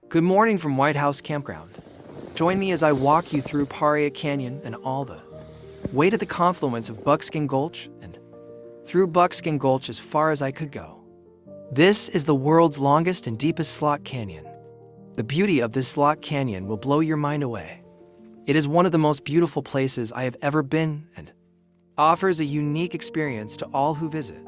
Good morning from White House Campground. Join me as I walk you through Paria Canyon and all the way to the confluence of Buckskin Gulch and through Buckskin Gulch as far as I could go. This is the world's longest and deepest slot canyon. The beauty of this slot canyon will blow your mind away. It is one of the most beautiful places I have ever been and offers a unique experience to all who visit.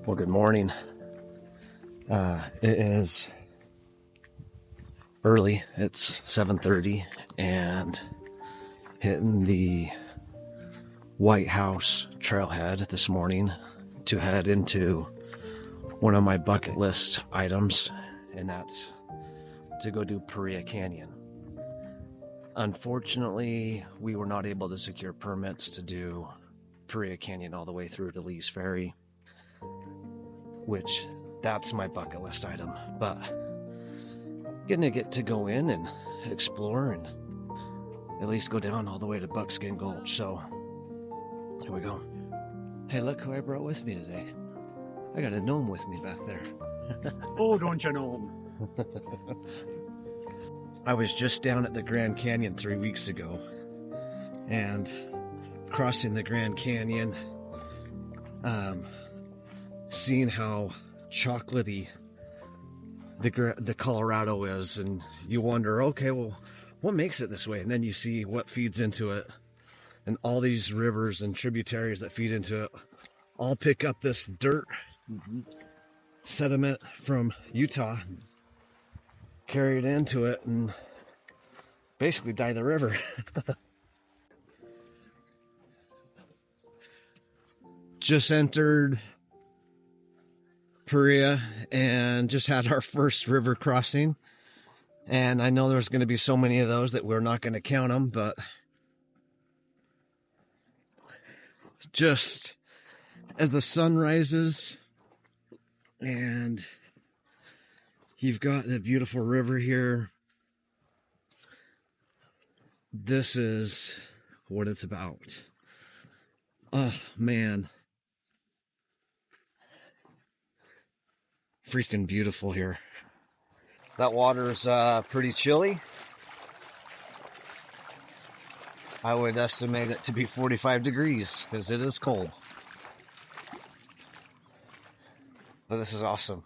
Well, good morning. It is early. It's 7:30 and hitting the White House trailhead this morning to head into one of my bucket list items, and that's to go do Paria Canyon. Unfortunately, we were not able to secure permits to do Paria Canyon all the way through to Lee's Ferry, which that's my bucket list item, but getting to get to go in and explore and at least go down all the way to Buckskin Gulch. So here we go. Hey, look who I brought with me today. I got a gnome with me back there. Oh, don't you know him? I was just down at the Grand Canyon 3 weeks ago, and crossing the Grand Canyon, seeing how chocolatey the Colorado is, and you wonder, okay, well, what makes it this way? And then you see what feeds into it, and all these rivers and tributaries that feed into it all pick up this dirt sediment from Utah, carry it into it, and basically dye the river. Just entered Paria and just had our first river crossing, and I know there's going to be so many of those that we're not going to count them, but just as the sun rises and you've got the beautiful river here, this is what it's about. Oh man, freaking beautiful here. That water's pretty chilly. I would estimate it to be 45 degrees because it is cold. But this is awesome.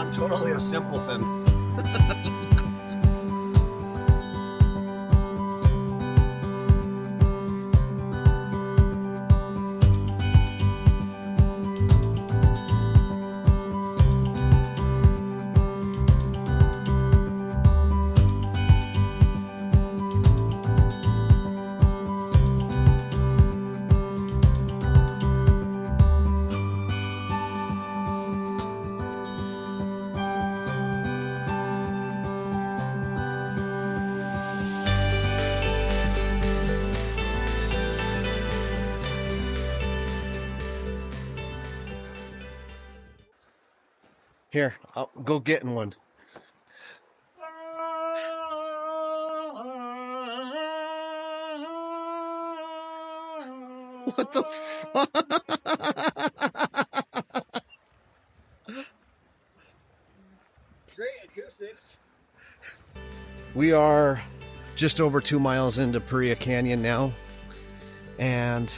I'm totally a simpleton. Here, I'll go getting one. What the fuck? Great acoustics. We are just over 2 miles into Paria Canyon now, and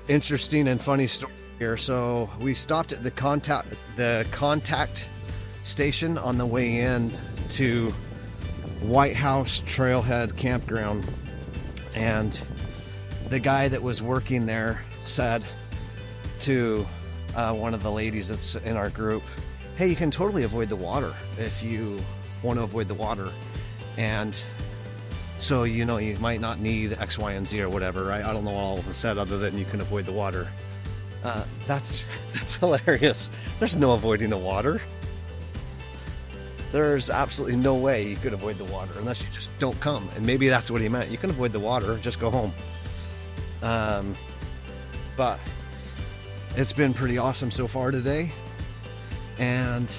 interesting and funny story here. So we stopped at the contact station on the way in to White House Trailhead Campground, and the guy that was working there said to one of the ladies that's in our group, hey, you can totally avoid the water if you want to avoid the water, and so you know you might not need X, Y, and Z or whatever, right? I don't know what all of it said other than you can avoid the water. That's hilarious. There's no avoiding the water. There's absolutely no way you could avoid the water unless you just don't come. And maybe that's what he meant. You can avoid the water, just go home. But it's been pretty awesome so far today. And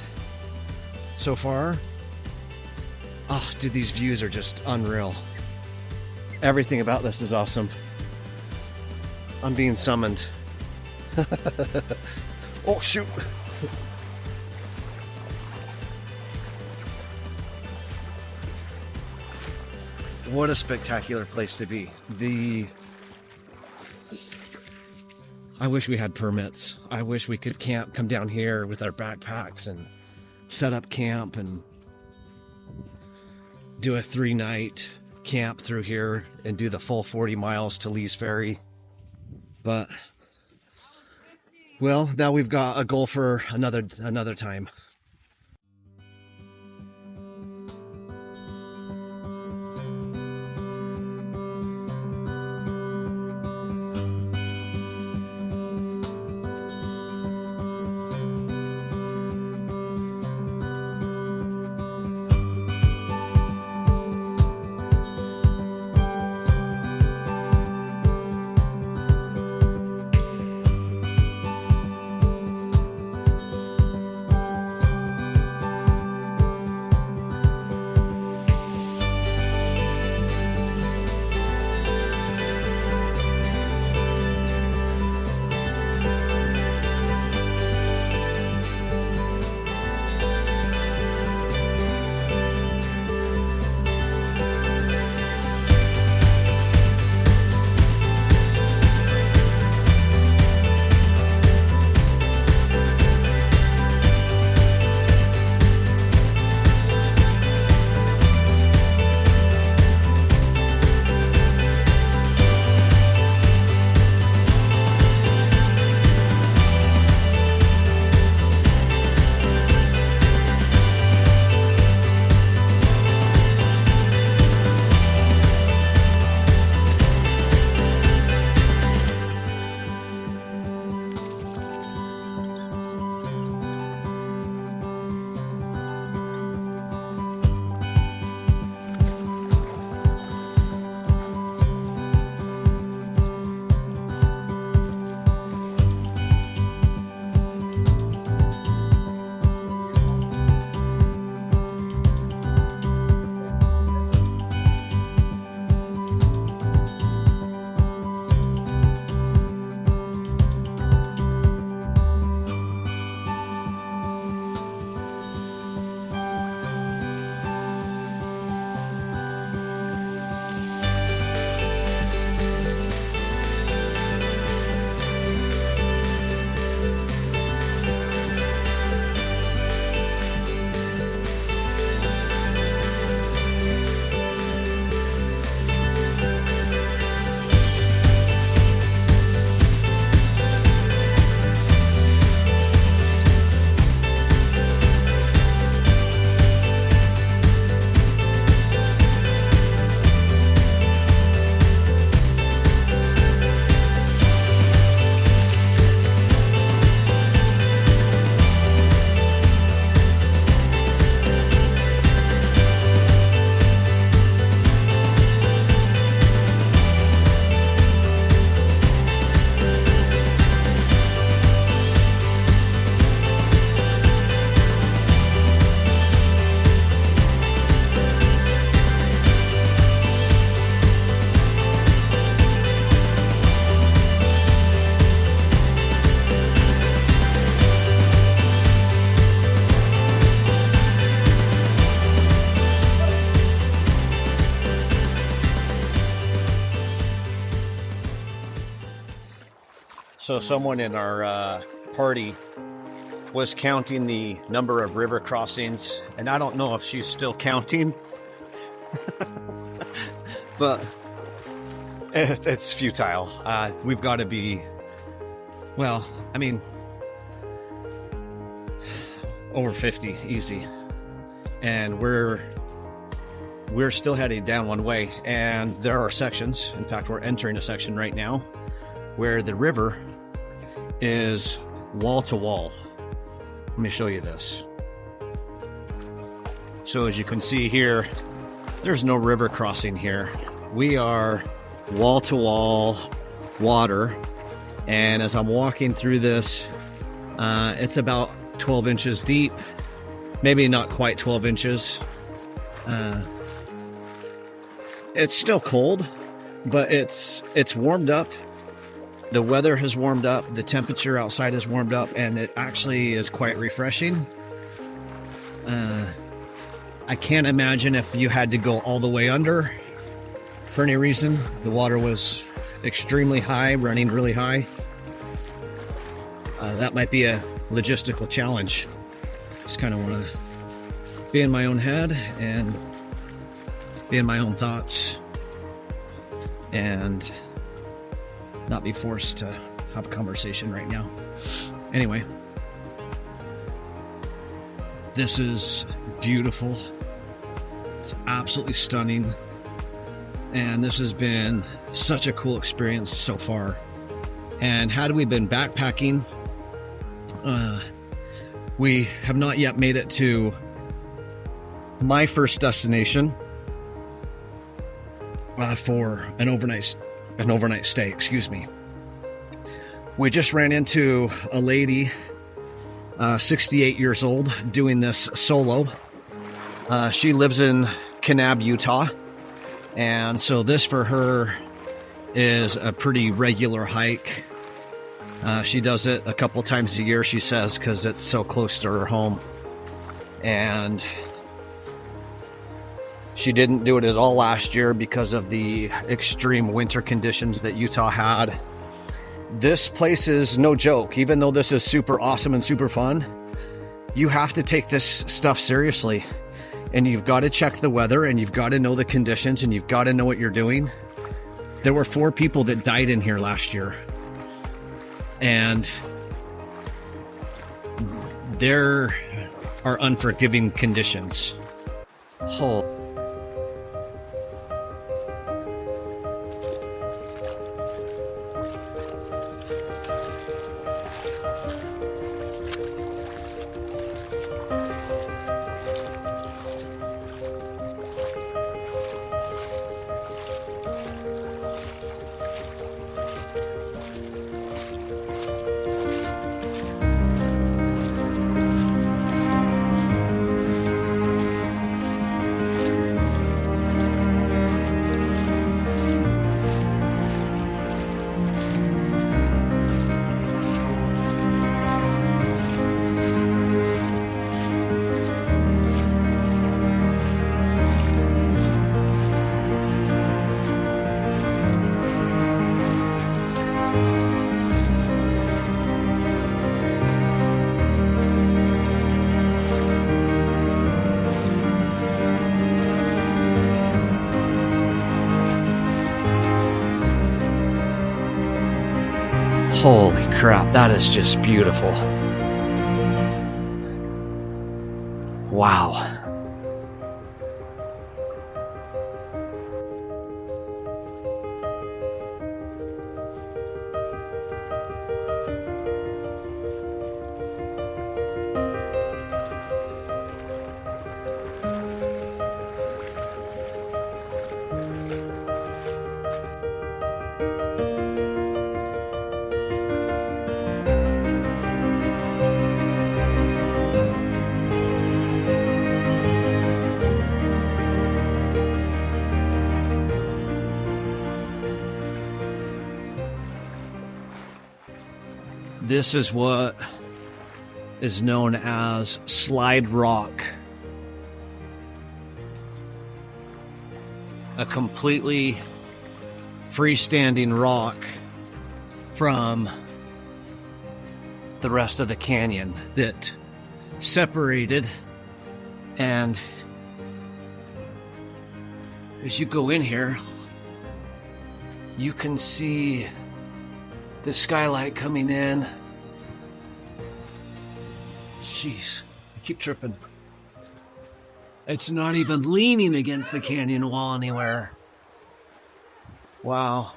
so far, oh, dude, these views are just unreal. Everything about this is awesome. I'm being summoned. Oh, shoot. What a spectacular place to be. I wish we had permits. I wish we could come down here with our backpacks and set up camp and do a 3-night camp through here and do the full 40 miles to Lee's Ferry. But, well, now we've got a goal for another time. So someone in our party was counting the number of river crossings, and I don't know if she's still counting, but it's futile. We've got to be, well, I mean, over 50, easy. And we're still heading down one way, and there are sections, in fact, we're entering a section right now, where the river is wall to wall. Let me show you this. So as you can see here, there's no river crossing here. We are wall to wall water. And as I'm walking through this, it's about 12 inches deep, maybe not quite 12 inches. It's still cold, but it's warmed up. The weather has warmed up, the temperature outside has warmed up, and it actually is quite refreshing. I can't imagine if you had to go all the way under for any reason. The water was extremely high, running really high. That might be a logistical challenge. Just kind of want to be in my own head and be in my own thoughts and not be forced to have a conversation right now. Anyway, this is beautiful. It's absolutely stunning. And this has been such a cool experience so far. And had we been backpacking, we have not yet made it to my first destination for an overnight stay, excuse me. We just ran into a lady, 68 years old, doing this solo. She lives in Kanab, Utah. And so this for her is a pretty regular hike. She does it a couple times a year, she says, because it's so close to her home. And she didn't do it at all last year because of the extreme winter conditions that Utah had. This place is no joke. Even though this is super awesome and super fun, you have to take this stuff seriously. And you've got to check the weather, and you've got to know the conditions, and you've got to know what you're doing. There were 4 people that died in here last year. And there are unforgiving conditions. Oh. Holy crap, that is just beautiful. Wow. This is what is known as slide rock. A completely freestanding rock from the rest of the canyon that separated. And as you go in here, you can see the skylight coming in. Jeez, I keep tripping. It's not even leaning against the canyon wall anywhere. Wow.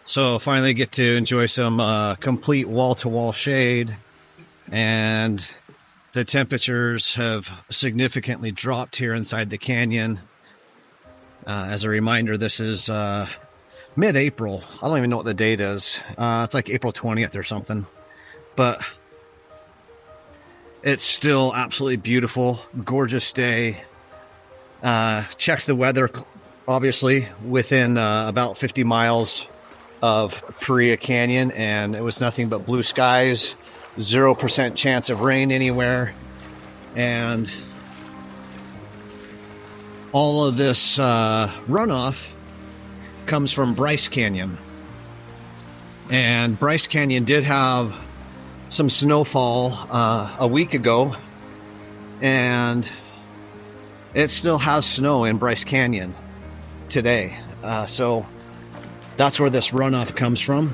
So finally get to enjoy some complete wall-to-wall shade, and the temperatures have significantly dropped here inside the canyon. As a reminder, this is mid-April. I don't even know what the date is. It's like April 20th or something. But it's still absolutely beautiful, gorgeous day. Checked the weather, obviously, within about 50 miles of Paria Canyon, and it was nothing but blue skies, 0% chance of rain anywhere. And all of this runoff comes from Bryce Canyon. And Bryce Canyon did have some snowfall a week ago, and it still has snow in Bryce Canyon today. So that's where this runoff comes from.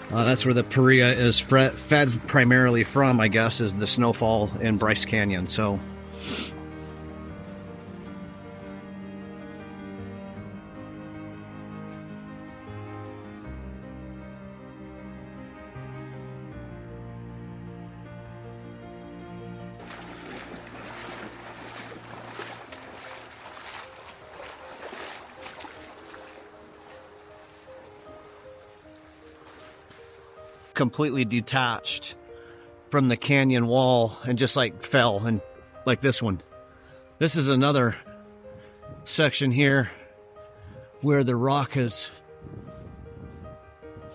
That's where the Paria is fed primarily from, I guess, is the snowfall in Bryce Canyon. So completely detached from the canyon wall and just like fell, and like this one. This is another section here where the rock is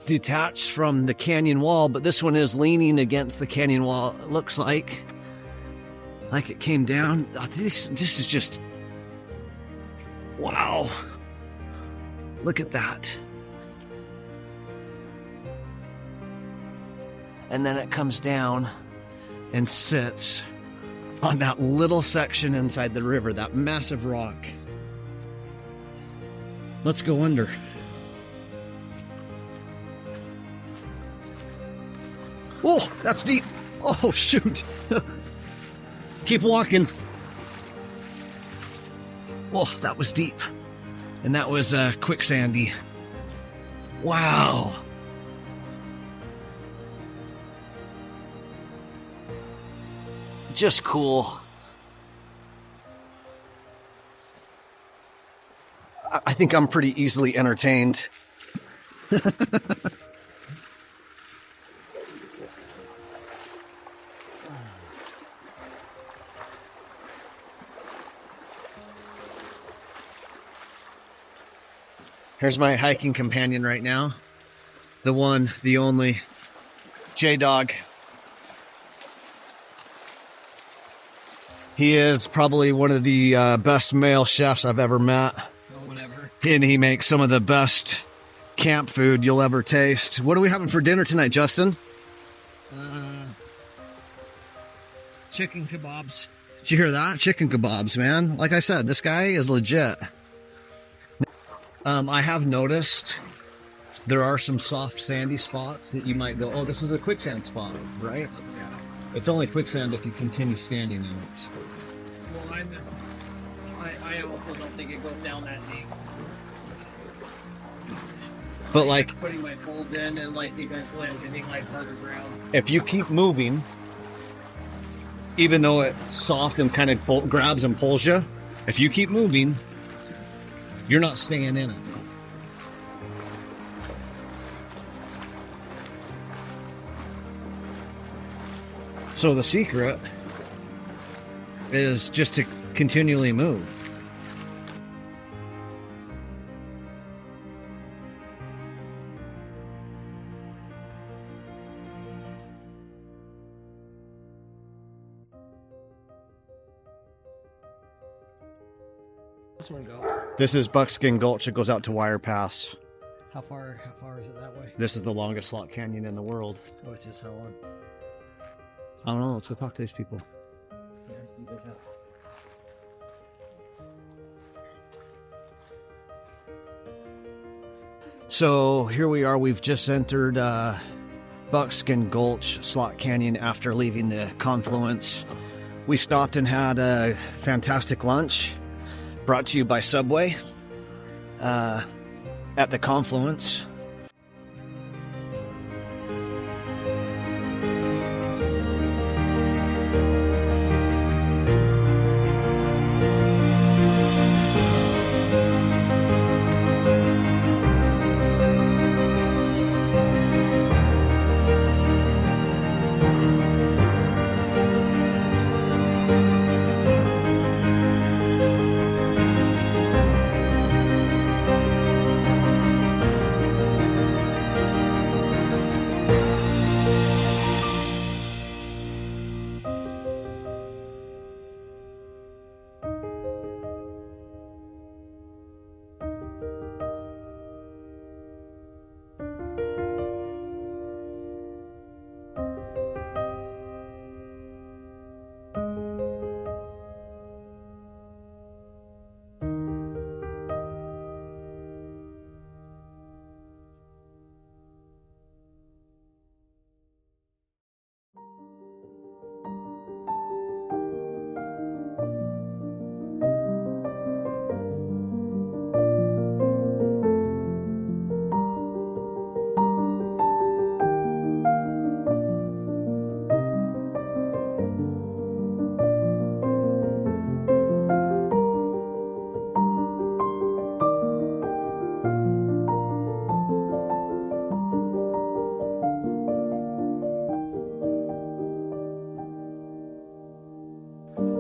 detached from the canyon wall, but this one is leaning against the canyon wall. It looks like it came down. Oh, this is just, wow. Look at that. And then it comes down and sits on that little section inside the river, that massive rock. Let's go under. Oh, that's deep. Oh, shoot. Keep walking. Oh, that was deep. And that was quicksandy. Wow. Just cool. I think I'm pretty easily entertained. Here's my hiking companion right now. The one, the only, J-Dog. He is probably one of the best male chefs I've ever met. And he makes some of the best camp food you'll ever taste. What are we having for dinner tonight, Justin? Chicken kebabs. Did you hear that? Chicken kebabs, man. Like I said, this guy is legit. I have noticed there are some soft sandy spots that you might go, oh, this is a quicksand spot, right? Yeah. It's only quicksand if you continue standing in it. Well, I also don't think it goes down that deep. But like, Putting my poles in and like eventually I'm getting like harder ground. if you keep moving, even though it's soft and kind of grabs and pulls you, if you keep moving, you're not staying in it. So the secret is just to continually move. This one go? This is Buckskin Gulch. It goes out to Wire Pass. How far is it that way? This is the longest slot canyon in the world. Oh, it's just how long? I don't know. Let's go talk to these people. Yeah, you did that. So here we are. We've just entered Buckskin Gulch Slot Canyon after leaving the confluence. We stopped and had a fantastic lunch brought to you by Subway at the confluence.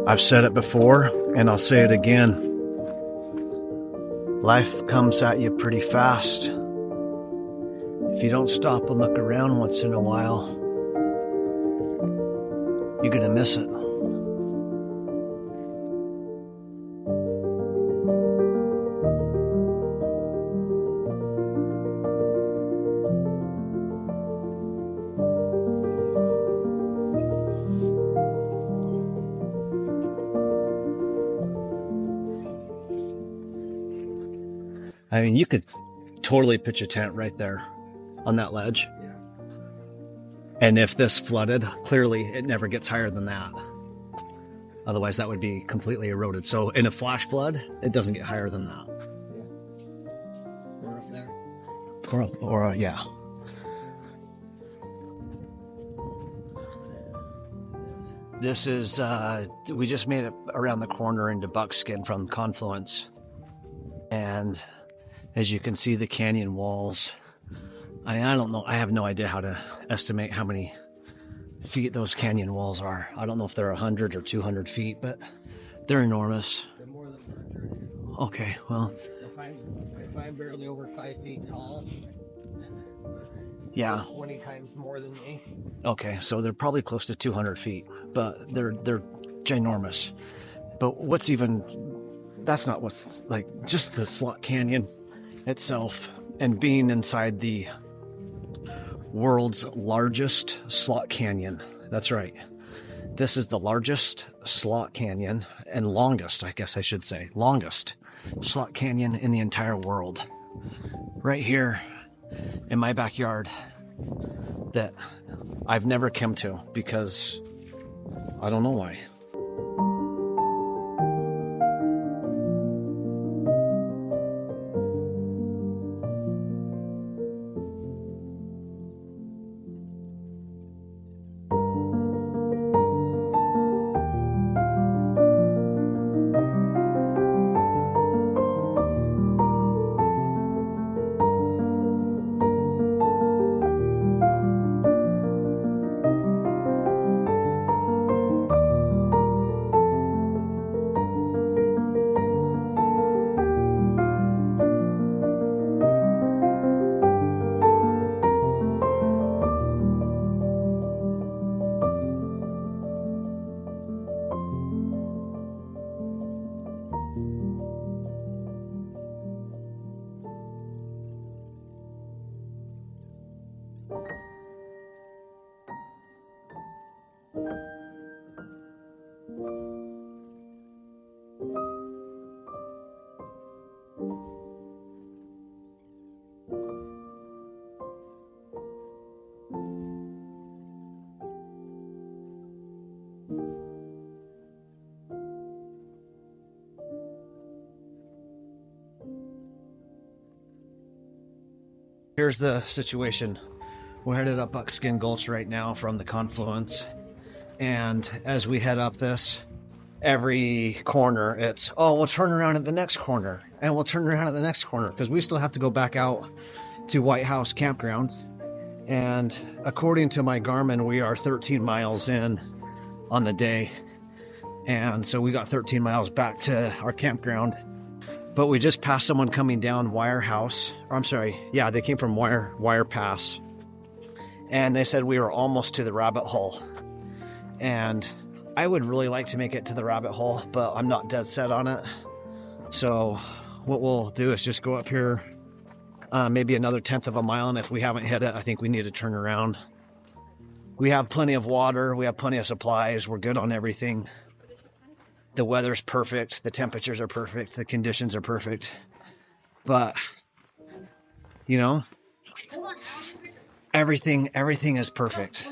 I've said it before, and I'll say it again. Life comes at you pretty fast. If you don't stop and look around once in a while, you're gonna miss it. I mean, you could totally pitch a tent right there on that ledge. Yeah. And if this flooded, clearly it never gets higher than that. Otherwise, that would be completely eroded. So in a flash flood, it doesn't get higher than that. Yeah. We're up there. Yeah. This is, we just made it around the corner into Buckskin from Confluence. And as you can see, the canyon walls, I don't know, I have no idea how to estimate how many feet those canyon walls are. I don't know if they're 100 or 200 feet, but they're enormous. They're more than 100. Okay, well, If I'm barely over 5 feet tall, yeah. 20 times more than me. Okay, so they're probably close to 200 feet, but they're ginormous. But that's not what's like, just the slot canyon itself, and being inside the world's largest slot canyon. That's right. This is the largest slot canyon, and longest, I guess I should say, longest slot canyon in the entire world. Right here in my backyard, that I've never come to because I don't know why. Here's the situation. We're headed up Buckskin Gulch right now from the confluence. And as we head up this, every corner, it's, oh, we'll turn around at the next corner. And we'll turn around at the next corner. Because we still have to go back out to White House Campground. And according to my Garmin, we are 13 miles in on the day. And so we got 13 miles back to our campground. But we just passed someone coming down Wire House. Or I'm sorry, yeah, they came from Wire Pass. And they said we were almost to the rabbit hole. And I would really like to make it to the rabbit hole, but I'm not dead set on it. So what we'll do is just go up here maybe another 1/10 of a mile, and if we haven't hit it, I think we need to turn around. We have plenty of water, we have plenty of supplies, we're good on everything. The weather's perfect, the temperatures are perfect, the conditions are perfect. But, you know, everything is perfect.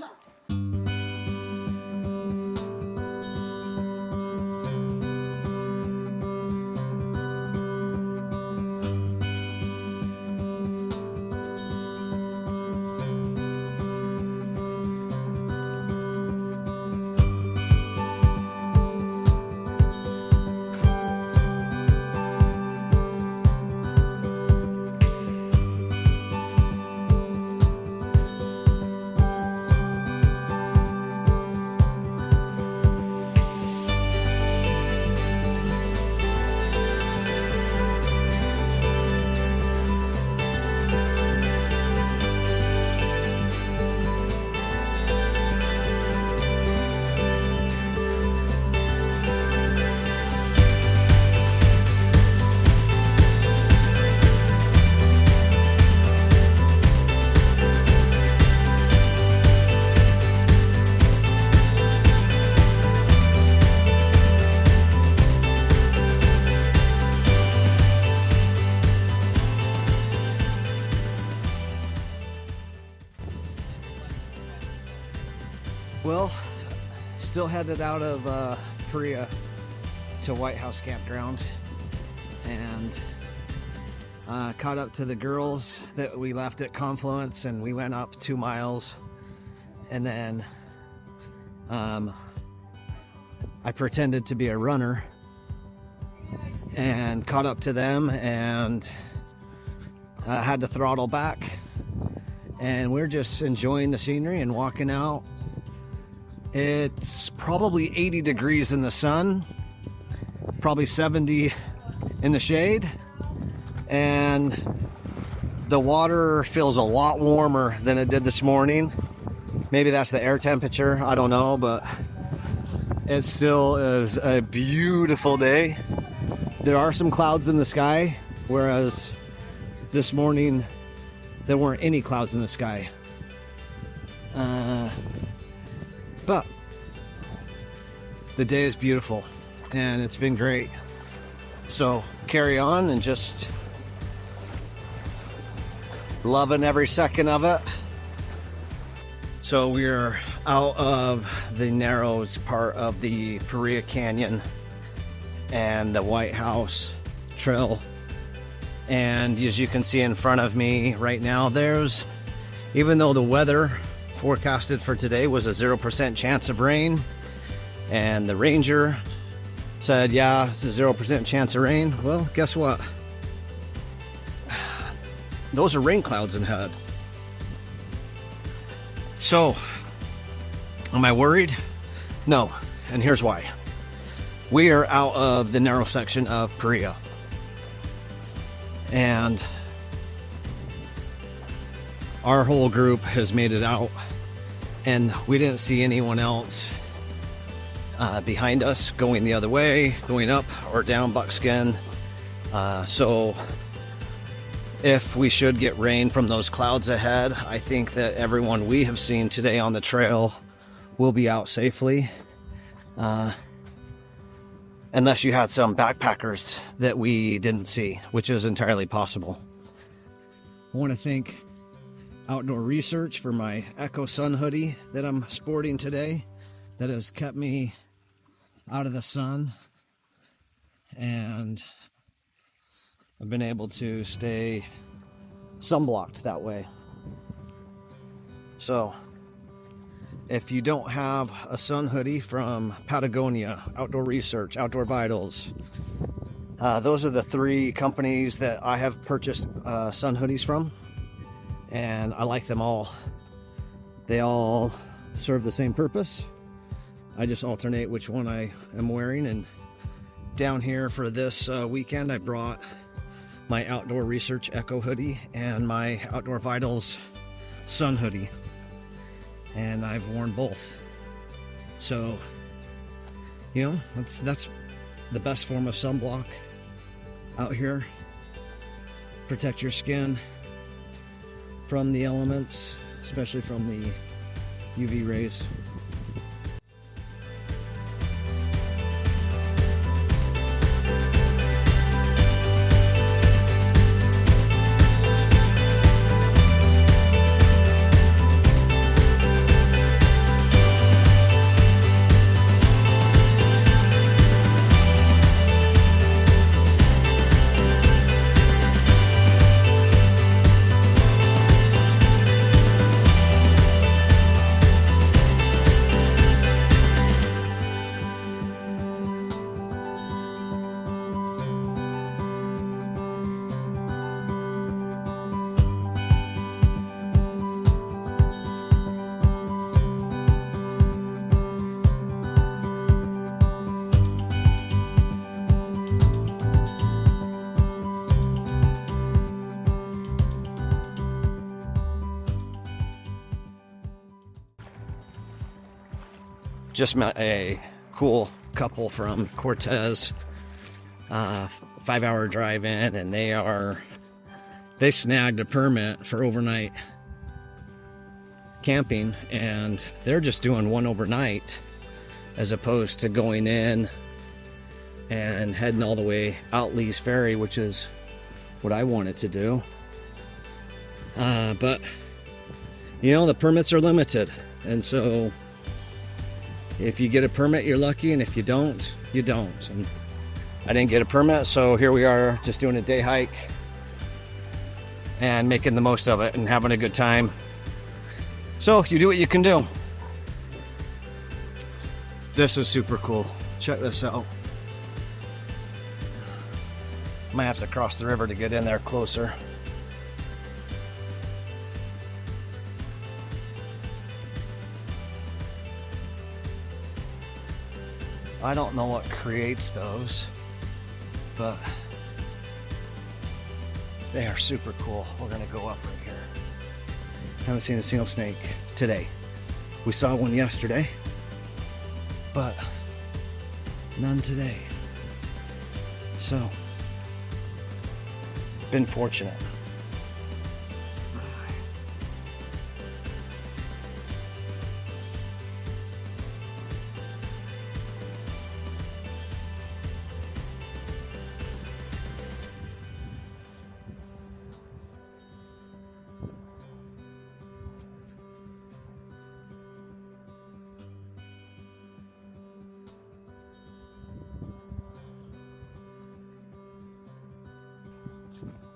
Well, still headed out of Paria to White House Campground, and caught up to the girls that we left at Confluence, and we went up 2 miles, and then I pretended to be a runner and caught up to them, and had to throttle back, and we're just enjoying the scenery and walking out. It's probably 80 degrees in the sun, probably 70 in the shade, and the water feels a lot warmer than it did this morning. Maybe that's the air temperature, I don't know, but it still is a beautiful day. There are some clouds in the sky, whereas this morning there weren't any clouds in the sky. But the day is beautiful and it's been great. So carry on and just loving every second of it. So we're out of the narrows part of the Paria Canyon and the White House Trail. And as you can see in front of me right now, there's, even though the weather forecasted for today was a 0% chance of rain, and the ranger said, yeah, it's a 0% chance of rain. Well, guess what? Those are rain clouds ahead. So, am I worried? No, and here's why. We are out of the narrow section of Paria, and our whole group has made it out, and we didn't see anyone else behind us going the other way, going up or down Buckskin. So if we should get rain from those clouds ahead, I think that everyone we have seen today on the trail will be out safely. Unless you had some backpackers that we didn't see, which is entirely possible. I want to thank Outdoor Research for my Echo Sun hoodie that I'm sporting today, that has kept me out of the sun, and I've been able to stay sunblocked that way. So if you don't have a sun hoodie from Patagonia, Outdoor Research, Outdoor Vitals, those are the 3 companies that I have purchased sun hoodies from, and I like them all. They all serve the same purpose. I just alternate which one I am wearing. And down here for this weekend, I brought my Outdoor Research Echo hoodie and my Outdoor Vitals sun hoodie, and I've worn both. So, you know, that's the best form of sunblock out here. Protect your skin from the elements, especially from the UV rays. Just met a cool couple from Cortez, 5-hour drive in, and they snagged a permit for overnight camping, and they're just doing one overnight as opposed to going in and heading all the way out Lee's Ferry, which is what I wanted to do. But you know, the permits are limited, and so if you get a permit, you're lucky, and if you don't, you don't. And I didn't get a permit, so here we are just doing a day hike and making the most of it and having a good time. So you do what you can do. This is super cool. Check this out. Might have to cross the river to get in there closer. I don't know what creates those, but they are super cool. We're gonna go up right here. Haven't seen a seal snake today. We saw one yesterday, but none today. So, been fortunate.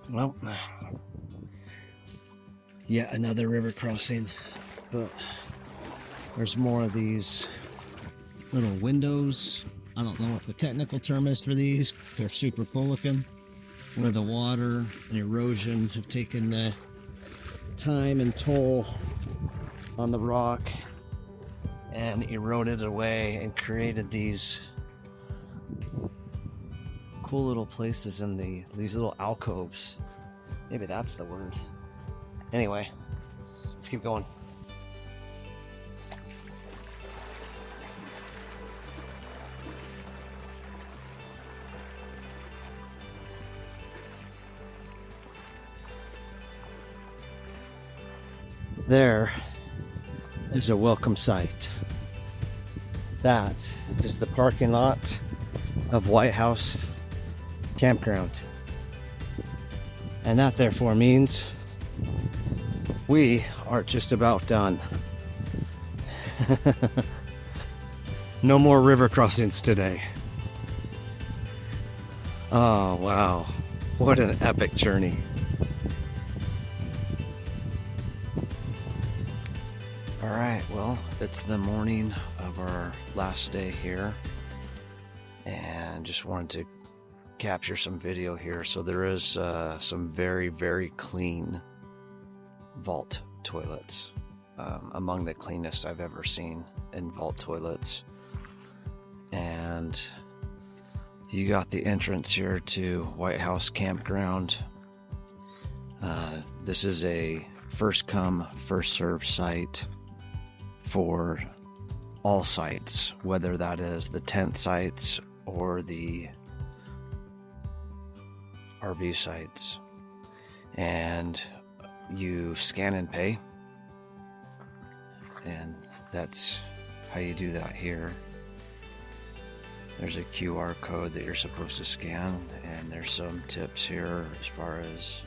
Well, yet another river crossing, but there's more of these little windows. I don't know what the technical term is for these. They're super cool looking, where the water and erosion have taken the time and toll on the rock and eroded away and created these cool little places in these little alcoves. Maybe that's the word. Anyway, let's keep going. There is a welcome sight. That is the parking lot of White House Campground. And that therefore means we are just about done. No more river crossings today. Oh wow, what an epic journey. All right, well, it's the morning of our last day here, and just wanted to capture some video here. So there is some very, very clean vault toilets, among the cleanest I've ever seen in vault toilets. And you got the entrance here to White House Campground. This is a first come, first served site for all sites, whether that is the tent sites or the RV sites. And you scan and pay, and that's how you do that here. There's a QR code that you're supposed to scan, and there's some tips here as far as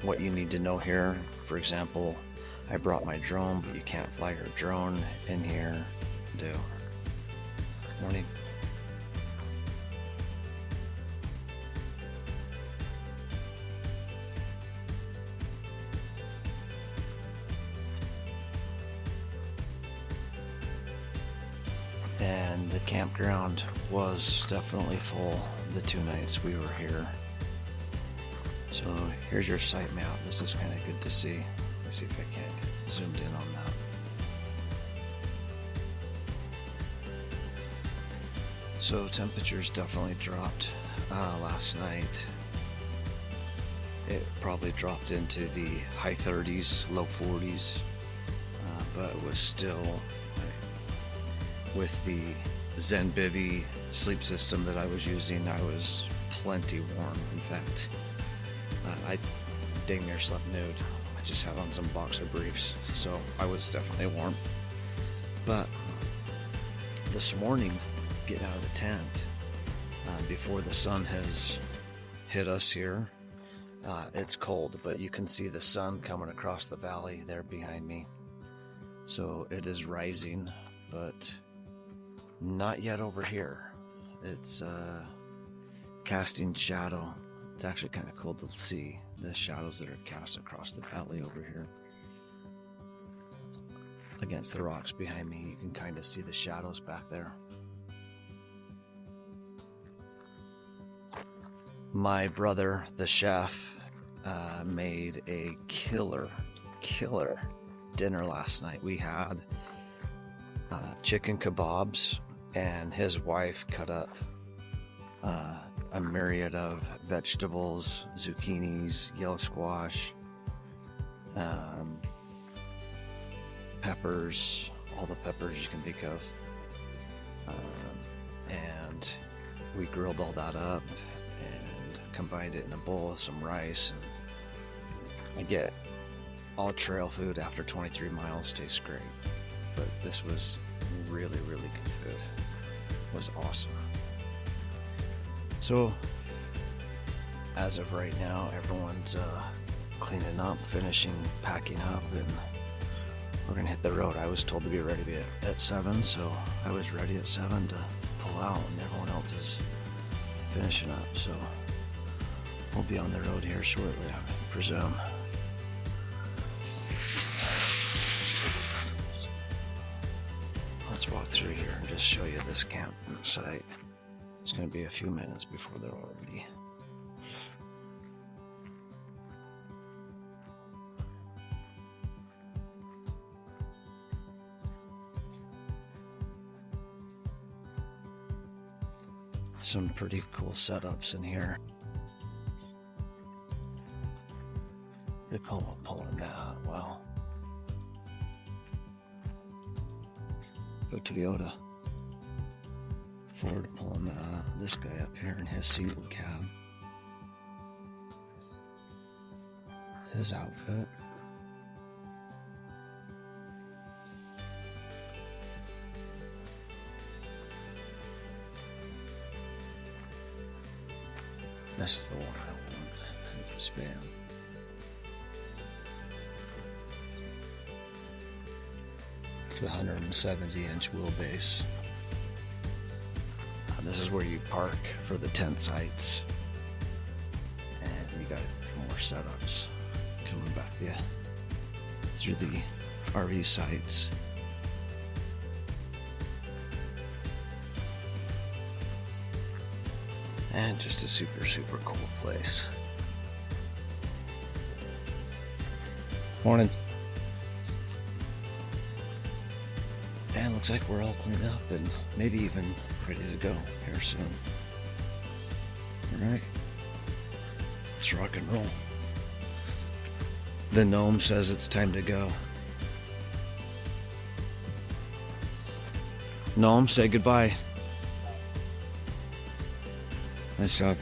what you need to know here. For example, I brought my drone, but you can't fly your drone in here. Morning. And the campground was definitely full the 2 nights we were here. So here's your site map. This is kind of good to see. Let me see if I can get zoomed in on that. So temperatures definitely dropped last night. It probably dropped into the high 30s, low 40s, but it was still, with the Zen Bivy sleep system that I was using, I was plenty warm. In fact, I dang near slept nude. I just had on some boxer briefs, so I was definitely warm. But this morning, getting out of the tent, before the sun has hit us here, it's cold, but you can see the sun coming across the valley there behind me. So it is rising, but not yet over here. It's casting shadow. It's actually kind of cool to see the shadows that are cast across the valley over here. Against the rocks behind me, you can kind of see the shadows back there. My brother, the chef, made a killer dinner last night. We had chicken kebabs, and his wife cut up a myriad of vegetables, zucchinis, yellow squash, peppers, all the peppers you can think of, and we grilled all that up and combined it in a bowl with some rice. And I get all trail food after 23 miles tastes great, but this was really, really good food. It was awesome. So, as of right now, everyone's cleaning up, finishing packing up, and we're gonna hit the road. I was told to be ready at 7, so I was ready at 7 to pull out, and everyone else is finishing up. So we'll be on the road here shortly, I presume. Let's walk through here and just show you this campsite. It's going to be a few minutes before they're all ready. Some pretty cool setups in here. They're pulling that. Wow. Go Toyota. Ford pulling this guy up here in his single cab. His outfit. This is the one I want. It's this van. It's the 170-inch wheelbase. This is where you park for the tent sites. And you got more setups coming back to you. through the RV sites. And just a super, super cool place. Morning. And looks like we're all cleaned up and maybe even ready to go here soon. Alright. Let's rock and roll. The gnome says it's time to go. Gnome, say goodbye. Nice job.